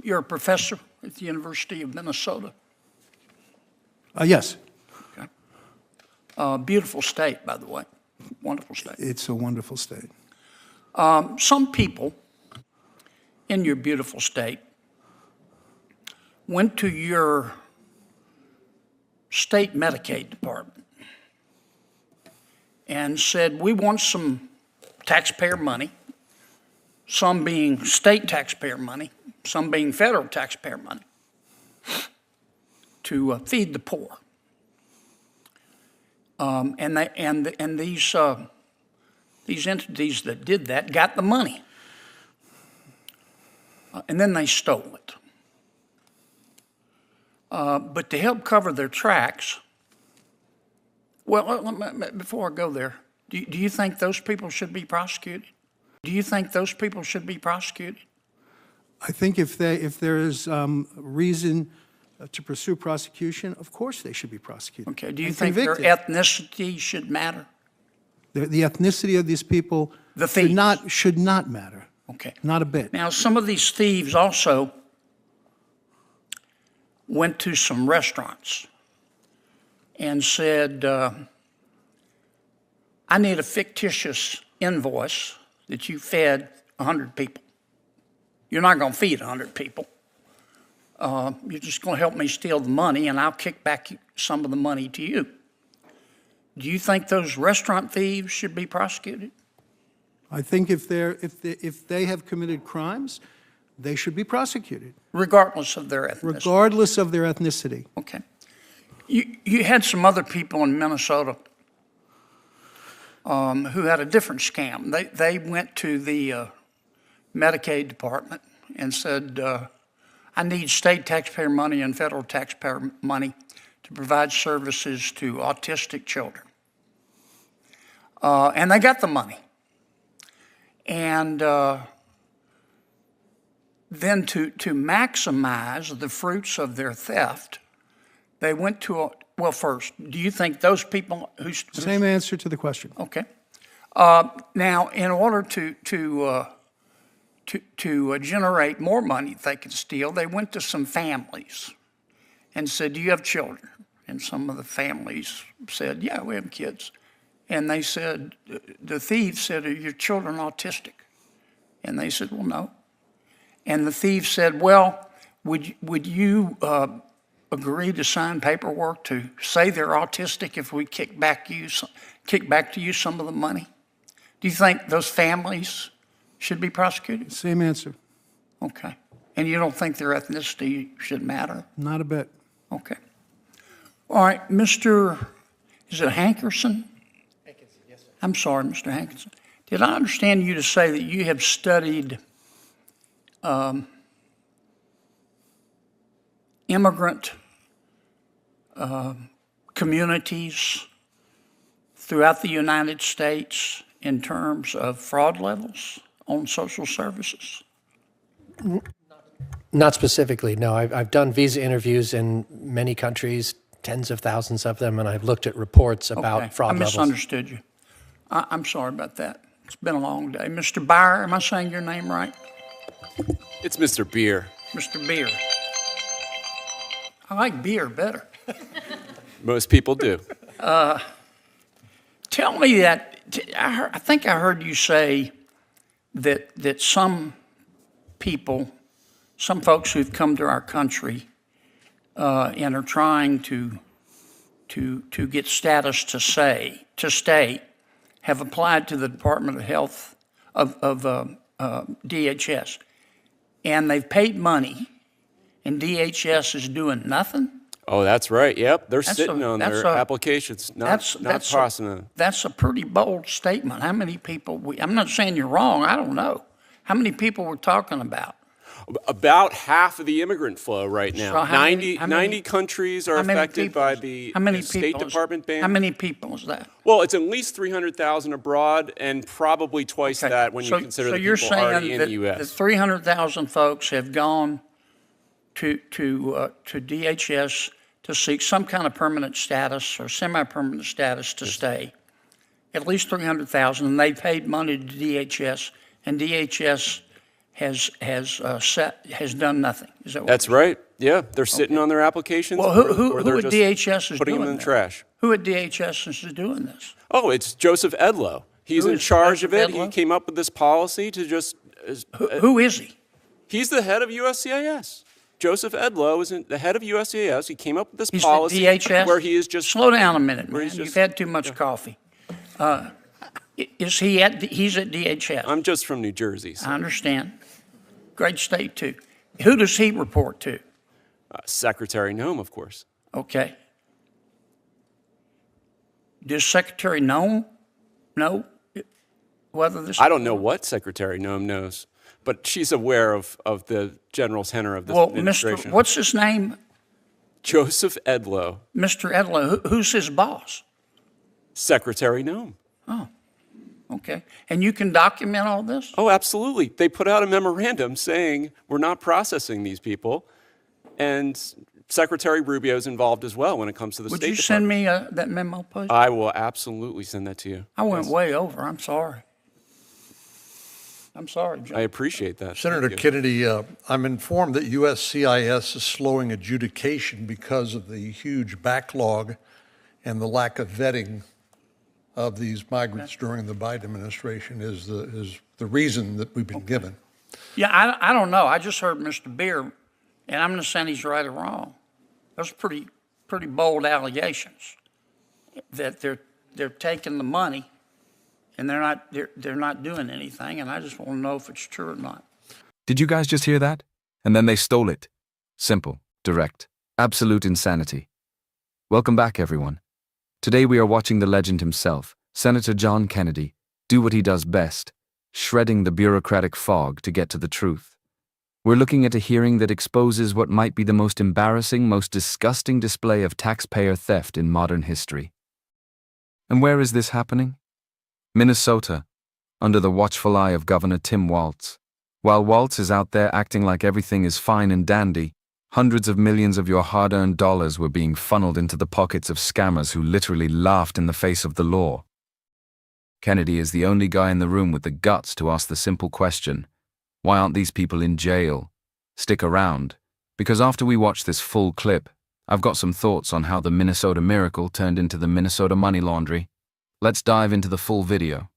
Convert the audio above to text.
You're a professor at the University of Minnesota. Yes. Okay. Beautiful state, by the way. Wonderful state. It's a wonderful state. Some people in your beautiful state went to your state Medicaid department and said, we want some taxpayer money, some being state taxpayer money, some being federal taxpayer money, to feed the poor. And these entities that did that got the money, and then they stole it. But to help cover their tracks, well, before I go there, do you think those people should be prosecuted? Do you think those people should be prosecuted? I think if there is reason to pursue prosecution, of course they should be prosecuted. Okay. Do you think their ethnicity should matter? The ethnicity of these people should not matter. Okay. Not a bit. Now, some of these thieves also went to some restaurants and said, I need a fictitious invoice that you fed 100 people. You're not going to feed 100 people. You're just going to help me steal the money, and I'll kick back some of the money to you. Do you think those restaurant thieves should be prosecuted? I think if they have committed crimes, they should be prosecuted. Regardless of their ethnicity? Regardless of their ethnicity. Okay. You had some other people in Minnesota who had a different scam. They went to the Medicaid department and said, I need state taxpayer money and federal taxpayer money to provide services to autistic children. And they got the money. And then to maximize the fruits of their theft, they went to well, first, do you think those people who... Same answer to the question. Okay. Now, in order to generate more money they could steal, they went to some families and said, do you have children? And some of the families said, yeah, we have kids. And they said, the thieves said, are your children autistic? And they said, well, no. And the thieves said, well, would you agree to sign paperwork to say they're autistic if we kick back to you some of the money? Do you think those families should be prosecuted? Same answer. Okay. And you don't think their ethnicity should matter? Not a bit. Okay. All right, Mr. Is it Hankerson? Hankinson, yes, sir. I'm sorry, Mr. Hankinson. Did I understand you to say that you have studied immigrant communities throughout the United States in terms of fraud levels on social services? Not specifically, no. I've done visa interviews in many countries, tens of thousands of them, and I've looked at reports about fraud levels. I misunderstood you. I'm sorry about that. It's been a long day. Mr. Beyer, am I saying your name right? It's Mr. Beer. Mr. Beer. I like beer better. Most people do. Tell me that, I think I heard you say that some people, some folks who've come to our country and are trying to get status to stay, have applied to the Department of Health of DHS, and they've paid money, and DHS is doing nothing? Oh, that's right. Yep, they're sitting on their applications, not processing them. That's a pretty bold statement. How many people? I'm not saying you're wrong. I don't know. How many people we're talking about? About half of the immigrant flow right now. So 90 countries are affected by the State Department ban. How many people is that? Well, it's at least 300,000 abroad and probably twice that when you consider the people already in the U.S. So you're saying that 300,000 folks have gone to DHS to seek some kind of permanent status or semi-permanent status to stay, at least 300,000, and they paid money to DHS, and DHS has done nothing. Is that what That's right. Yeah, they're sitting on their applications. Well, or who they're at just DHS is putting doing them in the this? trash. Who at DHS is doing this? Oh, it's Joseph Edlow. He's Who in is charge of Joseph it. He Edlow? came up with this policy to just. Who is he? He's the head of USCIS. Joseph Edlow is the head of USCIS. He came up with this He's policy at DHS? where he is just. Slow down a minute, man. he's You've just- had too much coffee. He's at DHS? I'm just from New Jersey. So. I understand. Great state, too. Who does he report to? Secretary Noem, of course. Okay. Does Secretary Noem know whether this? I don't know what Secretary Noem knows, but she's aware of the general tenor of this Well, administration. what's his name? Joseph Edlow, Mr. Edlow. Who's his boss? Secretary Noem. Okay. And you can document all this? Oh, absolutely. They put out a memorandum saying we're not processing these people, and Secretary Rubio's involved as well when it comes to the Would State you Department. send me that memo, please? I will absolutely send that to you. I went way over. I'm sorry. I'm sorry, John. I appreciate that. Senator Thank you. Kennedy, I'm informed that USCIS is slowing adjudication because of the huge backlog and the lack of vetting of these migrants during the Biden administration is the reason that we've been given. Yeah, I don't know. I just heard Mr. Beer, and I'm not saying he's right or wrong. Those are pretty bold allegations that they're taking the money and they're not doing anything, and I just want to know if it's true or not. Did you guys just hear that? And then they stole it. Simple, direct, absolute insanity. Welcome back, everyone. Today we are watching the legend himself, Senator John Kennedy, do what he does best, shredding the bureaucratic fog to get to the truth. We're looking at a hearing that exposes what might be the most embarrassing, most disgusting display of taxpayer theft in modern history. And where is this happening? Minnesota, under the watchful eye of Governor Tim Walz. While Walz is out there acting like everything is fine and dandy, hundreds of millions of your hard-earned dollars were being funneled into the pockets of scammers who literally laughed in the face of the law. Kennedy is the only guy in the room with the guts to ask the simple question, why aren't these people in jail? Stick around, because after we watch this full clip, I've got some thoughts on how the Minnesota Miracle turned into the Minnesota money laundry. Let's dive into the full video.